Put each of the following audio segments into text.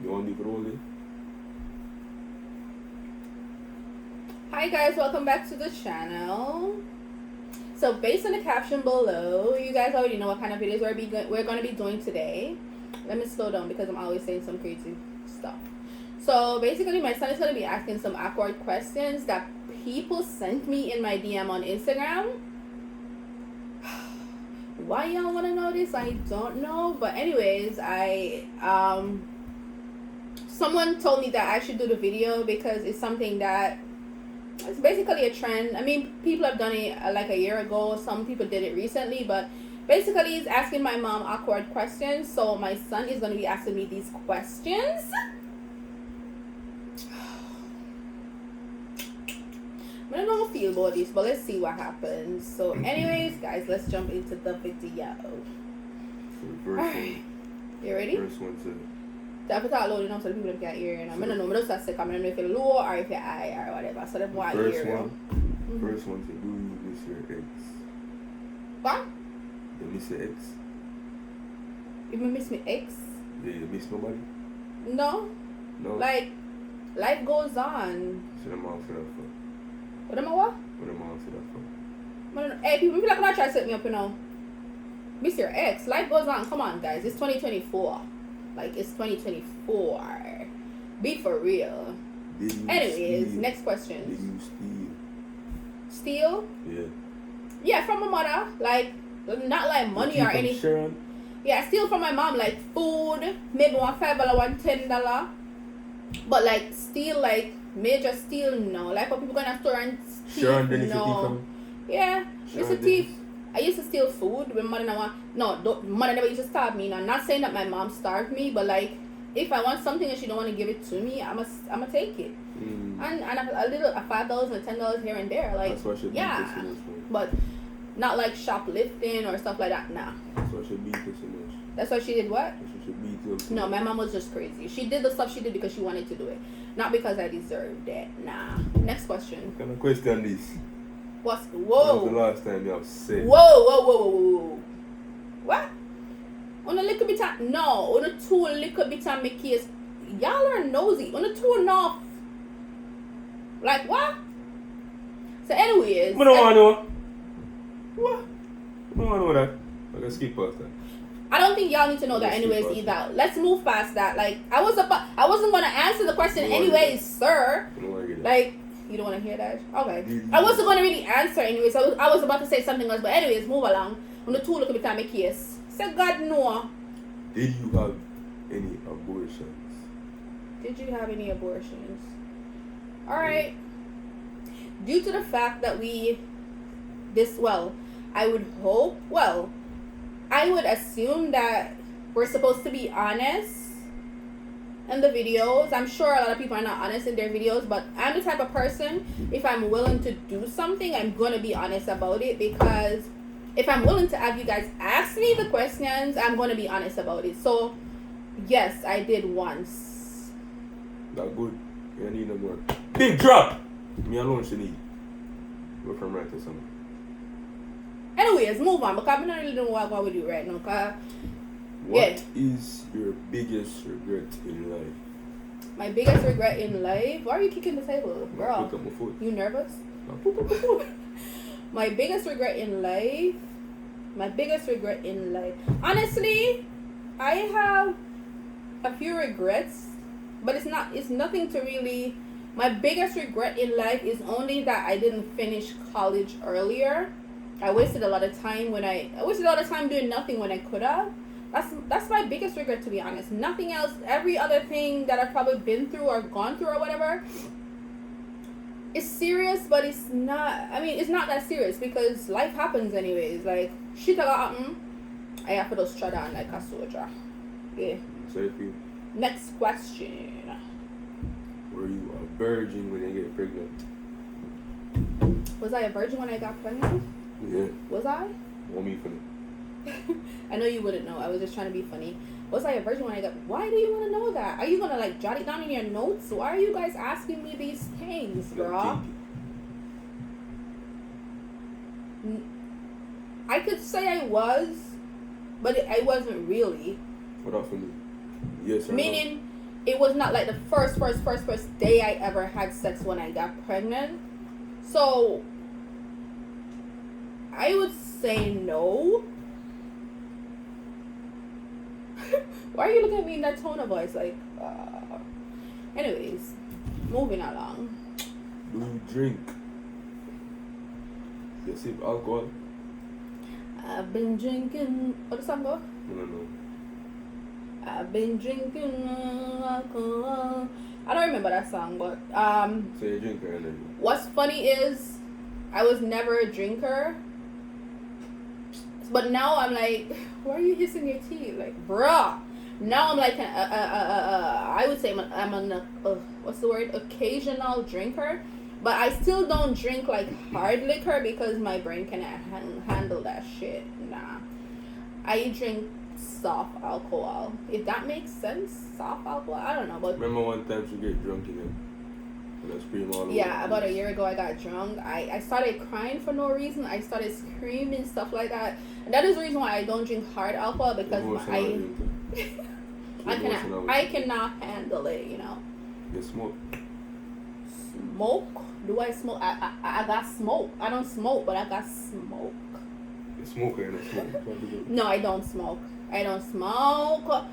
You want me to roll it? Hi guys, welcome back to the channel. So based on the caption below, you guys already know what kind of videos we're going to be doing today. Let me slow down because I'm always saying some crazy stuff. So basically my son is going to be asking some awkward questions that people sent me in my DM on Instagram. Why y'all want to know this? I don't know. But anyways, someone told me that I should do the video because it's something that it's basically a trend. I mean, people have done it like a year ago. Some people did it recently, but basically it's asking my mom awkward questions. So my son is going to be asking me these questions. I don't know how I feel about this, but let's see what happens. So anyways, guys, let's jump into the video. Alright. You ready? First one to... That put out loud enough so the people don't get hear. I don't know, I just say comment if you're low or if you're high or whatever. So they want to hear. First one to do you miss your ex? What? You miss your ex? You miss me ex? Yeah, you miss nobody? No. No? Like, life goes on. So the mom for that for? What am I what? What the mom for that for? Hey, people feel like I'm not trying to set me up, you know. Miss your ex. Life goes on. Come on, guys. It's 2024. Like, it's 2024. Be for real. Anyways, steal? next question. Did you steal? Steal? Yeah. Yeah, from my mother. Like, not like money or anything. Sharon? Yeah, I steal from my mom, like food, maybe $1 $5, $10. But like steal, like major steal, no. Like when people go in a store and steal, Sharon, then no. Yeah, it's a thief. I used to steal food when mother mother never used to starve me. Now, I'm not saying that my mom starved me, but like if I want something and she don't want to give it to me, I'ma take it. And a little $5 or $10 here and there, like that's what should yeah, be but not like shoplifting or stuff like that. Nah. That's why she beat you so much. That's why she did what? That's why she beat you so No, much. my mom was just crazy. She did the stuff she did because she wanted to do it, not because I deserved it. Nah. Next question. Can I question this? What's That was whoa? the last time you have said. Whoa. What? On a little bit of no, on a two little bit of my case. Y'all are nosy. On a two enough. Like what? So anyways. I don't want to know. What? I don't want to know that. I'm going to skip past that. I don't think y'all need to know that anyways either. Let's move past that. Like I wasn't gonna answer the question anyways, sir. Like you don't want to hear that? Okay. I wasn't gonna really answer anyways. I was about to say something else, but anyways, move along. On the two look at my case. Say God no. Did you have any abortions? Did you have any abortions? Alright. Due to the fact that I would assume that we're supposed to be honest in the videos. I'm sure a lot of people are not honest in their videos, but I'm the type of person, if I'm willing to do something, I'm going to be honest about it, because if I'm willing to have you guys ask me the questions, I'm going to be honest about it. So, yes, I did once. That good. You need no more. Big drop! Me alone should need. Go from right to something. Anyways, move on, because I don't really know what we do right now. What is your biggest regret in life? My biggest regret in life? Why are you kicking the table, girl? Pick up my foot. You nervous? No. My biggest regret in life. Honestly, I have a few regrets, but it's nothing to really. My biggest regret in life is only that I didn't finish college earlier. I wasted a lot of time doing nothing when I could have. That's my biggest regret, to be honest. Nothing else. Every other thing that I've probably been through or gone through or whatever, it's serious, but it's not. I mean, it's not that serious because life happens anyways. Like shit that happen, I have to just try down like a soldier. Yeah. Sophie. Next question. Were you a virgin when you get pregnant? Was I a virgin when I got pregnant? Yeah. Was I? Want me funny? I know you wouldn't know. I was just trying to be funny. Was I a virgin when I got... Why do you want to know that? Are you going to like jot it down in your notes? Why are you guys asking me these things, bro? I could say I was, but I wasn't really. What up for me? Yes or Meaning, it was not like the first day I ever had sex when I got pregnant. So I would say no. Why are you looking at me in that tone of voice? Like, anyways, moving along. Do you drink? You sip alcohol? I've been drinking. What the song go? I don't know. I've been drinking alcohol. I don't remember that song, but So you drink or energy? what's funny is I was never a drinker, but now I'm like, why are you hissing your teeth? Like, bruh. Now I'm like, I would say I'm an what's the word? Occasional drinker, but I still don't drink like hard liquor because my brain cannot handle that shit. Nah, I drink soft alcohol. If that makes sense, soft alcohol. I don't know, but Remember one time she get drunk in it? And I scream all over. yeah, about a year ago I got drunk. I started crying for no reason. I started screaming, stuff like that. And that is the reason why I don't drink hard alcohol, because I cannot handle it, you know. You smoke? Smoke? Do I smoke? I got smoke. I don't smoke, but I got smoke. You smoke or you don't smoke? No, I don't smoke. I don't smoke,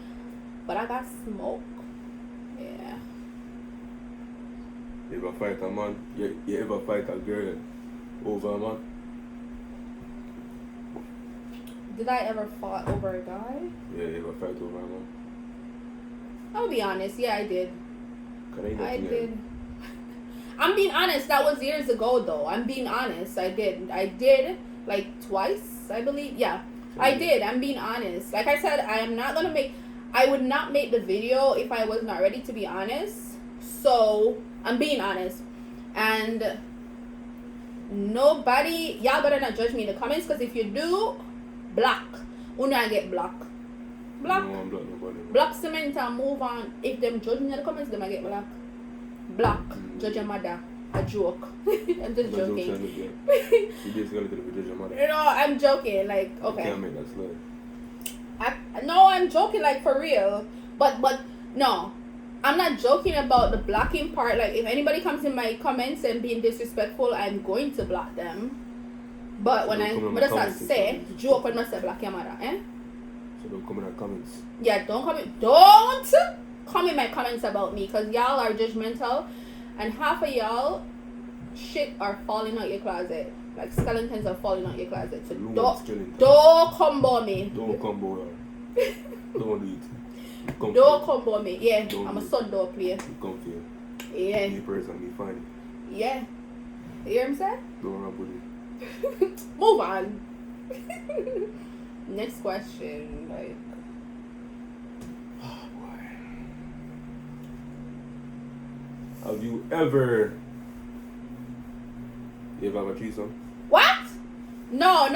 but I got smoke. Yeah. You ever fight a man? You ever fight a girl over a man? Did I ever fought over a guy? Yeah, you ever fight over a man? I'll be honest. Yeah, I did. I Yeah. did. I'm being honest. That was years ago, though. I'm being honest. I did like twice, I believe. Yeah, I did. I'm being honest. Like I said, I would not make the video if I was not ready to be honest. So I'm being honest, and nobody, y'all better not judge me in the comments, because if you do, block. When I get blocked. Block. No, I'm block nobody. Block cement and move on. If them judge me in the comments, them I get blocked. Block. Judge your mother. A joke. I'm just joking. You just gotta judge your mother. You know, I'm joking. Like, You okay. can't make that slide. No, I'm joking, like, for real. But no. I'm not joking about the blocking part. Like, if anybody comes in my comments and being disrespectful, I'm going to block them. But So when I just say, joke when I say block your mother, eh? So don't come in the comments. Yeah, don't come in my comments about me, because y'all are judgmental, and half of y'all shit are falling out your closet. Like, skeletons are falling out your closet. So don't combo me. Don't combo her. Don't do it. Don't combo me. Yeah, Don't I'm a do it. son door player. Come for you. Yeah. Me person, me fine. Yeah. You hear what I'm saying? Don't run with it. Move on. Next question. Like, Oh boy. Have you ever have a threesome? what? No.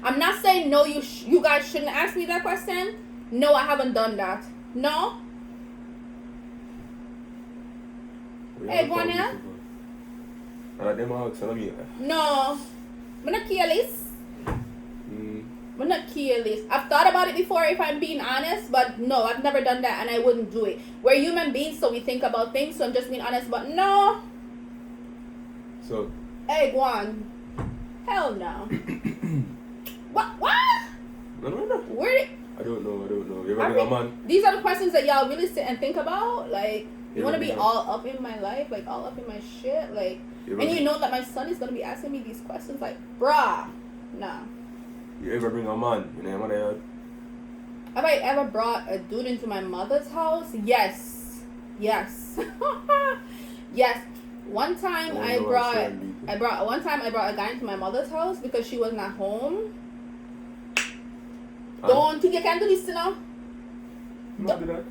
I'm not saying no. You guys shouldn't ask me that question. No, I haven't done that. No. Hey, go on here. Them ask, I mean, No. I'm not careless. I'm not careless. I've thought about it before, if I'm being honest, but no, I've never done that, and I wouldn't do it. We're human beings, so we think about things, so I'm just being honest, but no. So, Hey, go on. Hell no. What? no. Where? I don't know. You ever been a man? These are the questions that y'all really sit and think about. Like, you want to be Yeah. all up in my life, like all up in my shit, like, and you know that my son is gonna be asking me these questions, like, bruh, nah. You ever bring a man in your mother yard? Have I ever brought a dude into my mother's house? Yes. Yes. One time I brought a guy into my mother's house because she was not home. Don't think you can do this, you know? Not do that.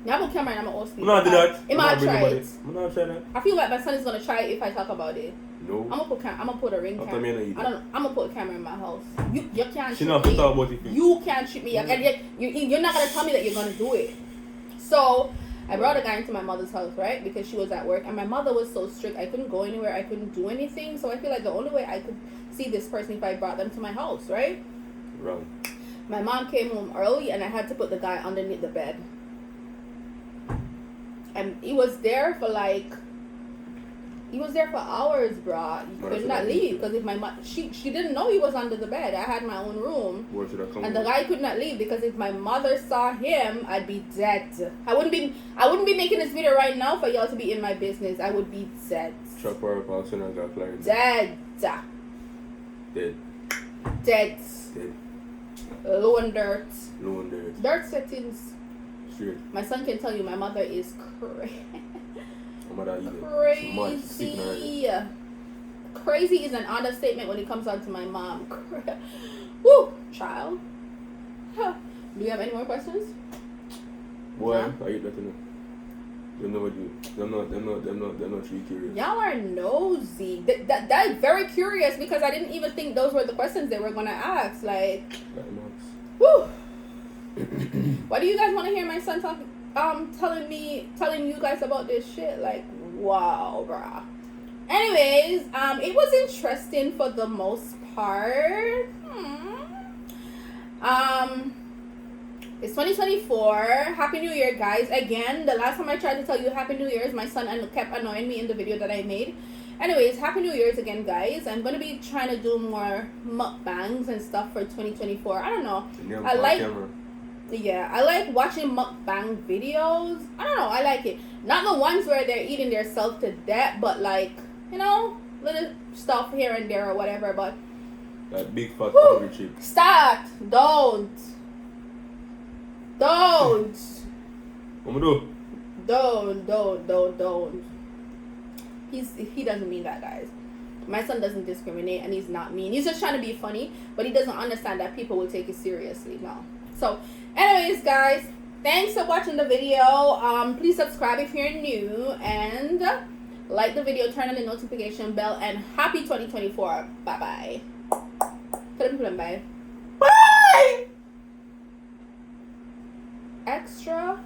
I'm on camera and I'm on speak. Not do that. I'm not try it. I'm not try that. I feel like my son is gonna try it if I talk about it. No. I'm gonna put a ring After camera. me, I know you I don't know. I'm gonna put a camera in my house. You can't She shoot not me. talk about it. You can't shoot me. And yet you're not gonna tell me that you're gonna do it. So I brought a guy into my mother's house, right? Because she was at work, and my mother was so strict. I couldn't go anywhere. I couldn't do anything. So I feel like the only way I could see this person if I brought them to my house, right? Wrong. My mom came home early and I had to put the guy underneath the bed. And he was there for hours, bro. He could not leave because if my mom, she didn't know he was under the bed. I had my own room, and the guy could not leave because if my mother saw him, I'd be dead. I wouldn't be making this video right now for y'all to be in my business. I would be dead. Dead. Low and dirt. Dirt settings. Straight. My son can tell you my mother is crazy. Crazy is an understatement when it comes down to my mom. Woo, child. Huh. Do you have any more questions? Boy, I eat that enough. Them not really curious. Y'all are nosy. That is very curious because I didn't even think those were the questions they were gonna ask. Like, woo. Why do you guys want to hear my son telling you guys about this shit? Like, wow, bruh. Anyways, it was interesting for the most part. It's 2024. Happy New Year, guys. Again, the last time I tried to tell you Happy New Year's, my son kept annoying me in the video that I made. Anyways, Happy New Year's again, guys. I'm going to be trying to do more mukbangs and stuff for 2024. I don't know. I like watching mukbang videos. I don't know. I like it. Not the ones where they're eating themselves to death, but like, you know, little stuff here and there or whatever. But that big fat hungry chick. Stop! Don't. What am I do? Don't. He doesn't mean that, guys. My son doesn't discriminate and he's not mean. He's just trying to be funny, but he doesn't understand that people will take it seriously. No. So, anyways, guys, thanks for watching the video. Please subscribe if you're new and like the video, turn on the notification bell, and happy 2024. Bye-bye. Bye. Bye. Extra